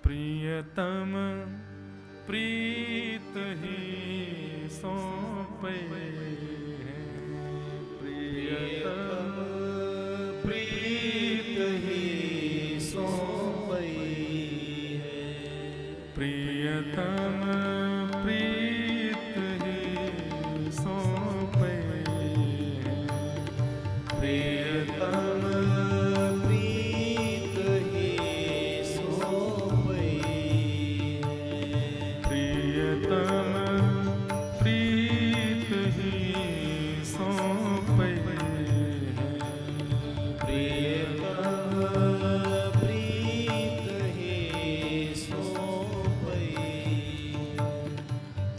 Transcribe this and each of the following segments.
प्रियतम प्रीत ही सौंपे हैं, प्रियतम प्रीत ही सौंपे हैं, प्रियतम प्रीत ही सौंपे हैं, प्रियतम प्रीत ही सौंपे हैं, प्रियतम प्रीत ही सौंपे हैं, प्रियतम प्रीत ही सौंपे हैं,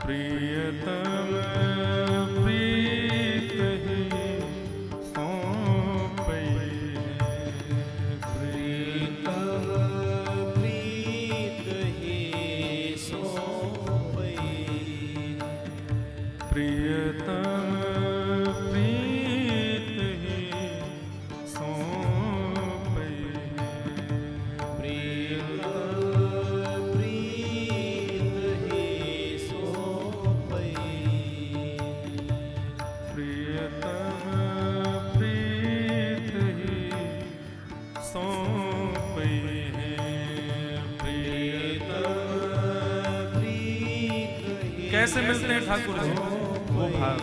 प्रियतम प्रीत ही सौंपे हैं, प्रियतम प्रीत ही सौंपे हैं, प्रियतम प्रीत ही सौंपे हैं, प्रियतम प्रीत ही सौंपे हैं, प्रियतम प्रीत ही सौंपे हैं, प्रियतम प्रीत ही। कैसे मिलते हैं ठाकुर जी? वो भाव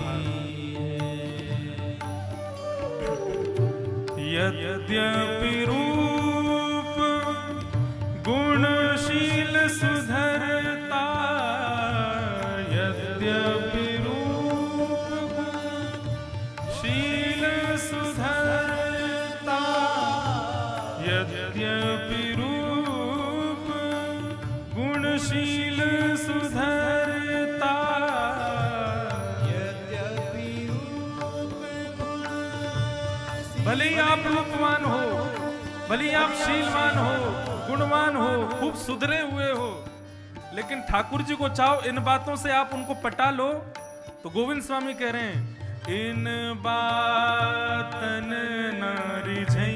यद्यपि रूप गुणशील सुधरता, यद्यपि रूप गुणशील सुधरता, यद्यपि रूप गुणशील सुधरता, यद्यपि रूप भले ही आप रूपवान हो, भले ही आप शीलवान हो, गुणवान हो, खूब सुधरे हुए हो, लेकिन ठाकुर जी को चाहो इन बातों से आप उनको पटा लो, तो गोविंद स्वामी कह रहे हैं इन बातन न रिझई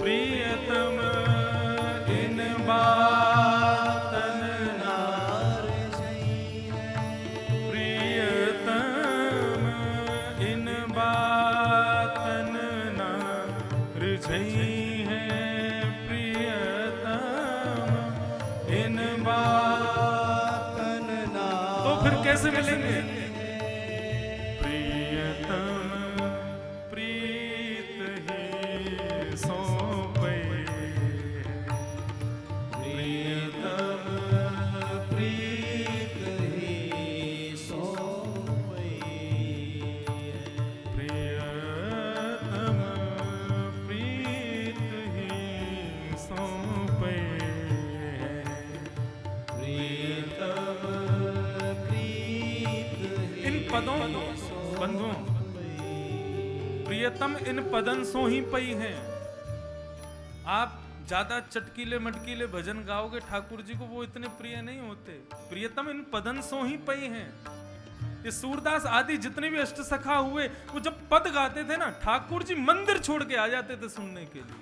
प्रियतम, इन बातन न रिझई प्रियतम, इन बातन न रिझई है प्रियतम, इन बातन न। तो फिर कैसे मिलेंगे? प्रियतम प्रीत ही सौंपे हैं, प्रियतम प्रीत ही सौंपे हैं, प्रियतम प्रीत ही सौंपे हैं, प्रियतम प्रीत ही। इन पदों बंधुओं, प्रियतम इन पदन सो ही पई हैं। आप ज्यादा चटकीले मटकीले भजन गाओगे ठाकुर जी को, वो इतने प्रिय नहीं होते। प्रियतम इन पदन सो ही पई हैं। ये सूरदास आदि जितने भी अष्ट सखा हुए, वो जब पद गाते थे ना, ठाकुर जी मंदिर छोड़ के आ जाते थे सुनने के लिए,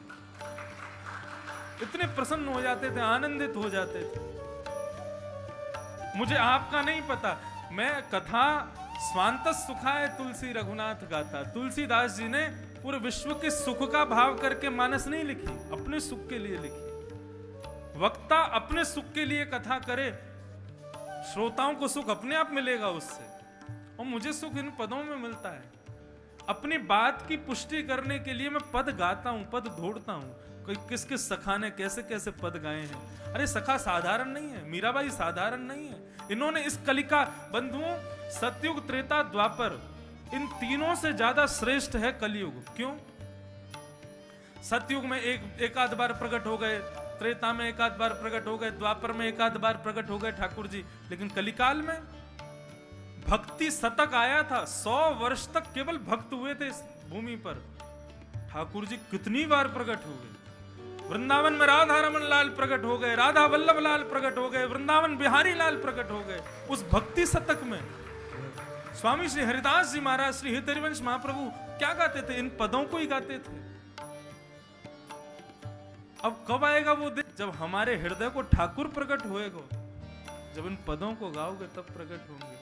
इतने प्रसन्न हो जाते थे, आनंदित हो जाते थे। मुझे आपका नहीं पता, मैं कथा स्वांतः सुखाय तुलसी रघुनाथ गाता, तुलसीदास जी ने पूरे विश्व के सुख का भाव करके मानस नहीं लिखी, अपने सुख के लिए लिखी। वक्ता अपने सुख के लिए कथा करे, श्रोताओं को सुख अपने आप मिलेगा उससे, और मुझे सुख इन पदों में मिलता है। अपनी बात की पुष्टि करने के लिए मैं पद गाता हूं, पद ढूंढता हूं, कोई किस किस सखा ने कैसे कैसे पद गाए हैं। अरे सखा साधारण नहीं है, मीराबाई साधारण नहीं है। इन्होंने इस कलिका बंधुओं, सतयुग त्रेता द्वापर, इन तीनों से ज्यादा श्रेष्ठ है कलयुग। क्यों? सतयुग में एक आध बार प्रकट हो गए, त्रेता में एक आध बार प्रकट हो गए, द्वापर में एक आध बार प्रकट हो गए ठाकुर जी, लेकिन कलिकाल में भक्ति शतक आया था। 100 वर्ष तक केवल भक्त हुए थे इस भूमि पर। ठाकुर जी कितनी बार प्रकट हो गए। वृंदावन में राधा रमन लाल प्रकट हो गए, राधा वल्लभ लाल प्रकट हो गए, वृंदावन बिहारी लाल प्रकट हो गए। उस भक्ति शतक में स्वामी श्री हरिदास जी महाराज, श्री हितरिवंश महाप्रभु क्या गाते थे? इन पदों को ही गाते थे। अब कब आएगा वो दिन जब हमारे हृदय को ठाकुर प्रकट होएगा, जब इन पदों को गाओगे तब प्रकट होंगे।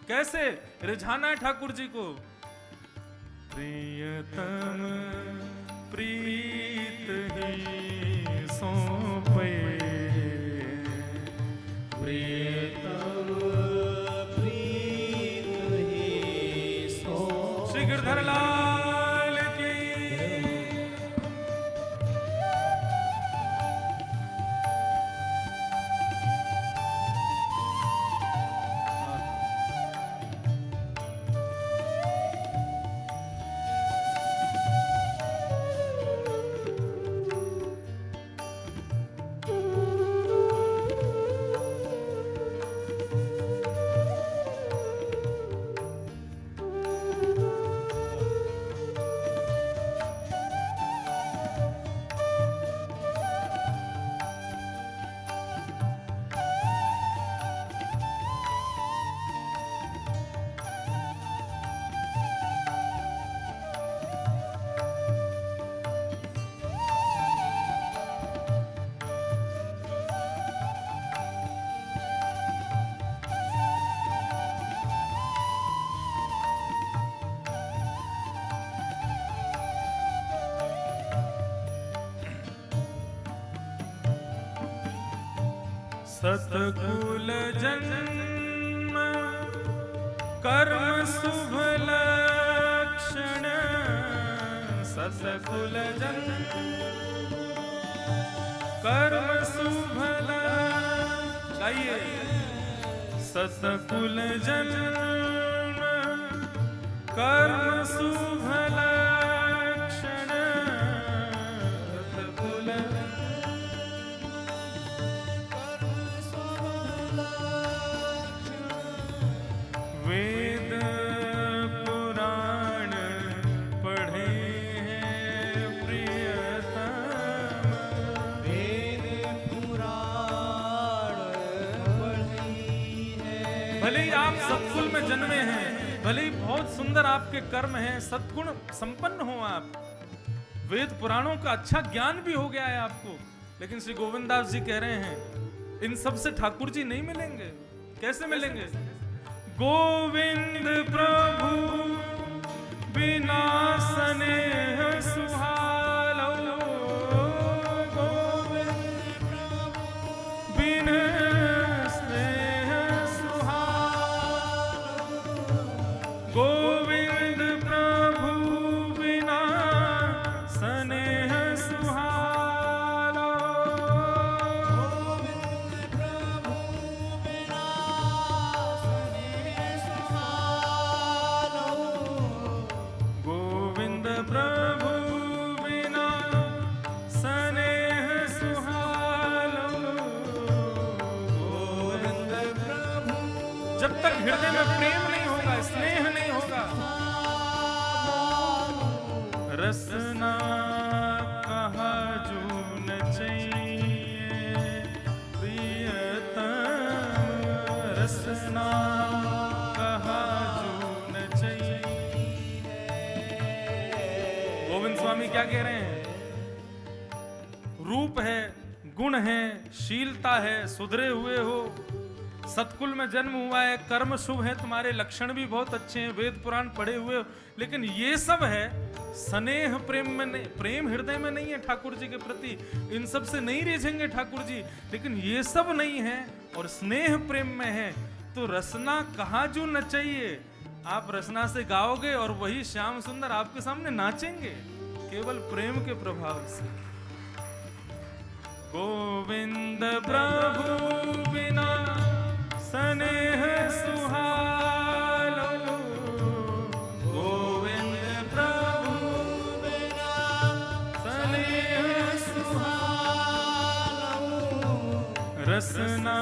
कैसे रिझाना है ठाकुर जी को? प्रियतम प्रीत ही सौंपे, प्रियतम प्रीत ही सौंपे। श्री गिरधर लाल की। सतकुल जन्म कर्म शुभ लक्षण, सतकुल जन्म कर्म शुभ लक्षण। सतकुल जन्म कर्म शुभ लक्षण, सतकुल वेद पुराण पढ़े हैं प्रियतम, वेद पुराण पढ़े हैं। भले ही आप सत्कुल में जन्मे हैं, भले ही बहुत सुंदर आपके कर्म हैं, सद्गुण संपन्न हो आप, वेद पुराणों का अच्छा ज्ञान भी हो गया है आपको, लेकिन श्री गोविंददास जी कह रहे हैं इन सब से ठाकुर जी नहीं मिलेंगे। कैसे मिलेंगे? गोविंद प्रभु बिना स्नेह सुहालो, गोविंद प्रभु बिना स्नेह सुहालो, गोविंद प्रभु बिना स्नेह सुहालो, गोविंद प्रभु बिना प्रभु बिना स्नेह सुहालो, गोविंद प्रभु। जब तक हृदय में प्रेम नहीं होगा, स्नेह नहीं होगा, रसना कहा जो न चाहिए प्रियतम, रसना कहा जो न चाहिए। गोविंद स्वामी क्या कह रहे हैं? रूप है, गुण है, शीलता है, सुधरे हुए हो, सतकुल में जन्म हुआ है, कर्म शुभ है, तुम्हारे लक्षण भी बहुत अच्छे हैं, वेद पुराण पढ़े हुए हो, लेकिन ये सब है स्नेह प्रेम में नहीं, प्रेम हृदय में नहीं है ठाकुर जी के प्रति, इन सब से नहीं रिझेंगे ठाकुर जी, लेकिन ये सब नहीं है और स्नेह प्रेम में है, तो रसना कहाँ जो न चाहिए। आप रसना से गाओगे और वही श्याम सुंदर आपके सामने नाचेंगे केवल प्रेम के प्रभाव से। गोविंद प्रभु बिना स्नेह सुहालो, गोविंद प्रभु बिना स्नेह सुहालो, रसना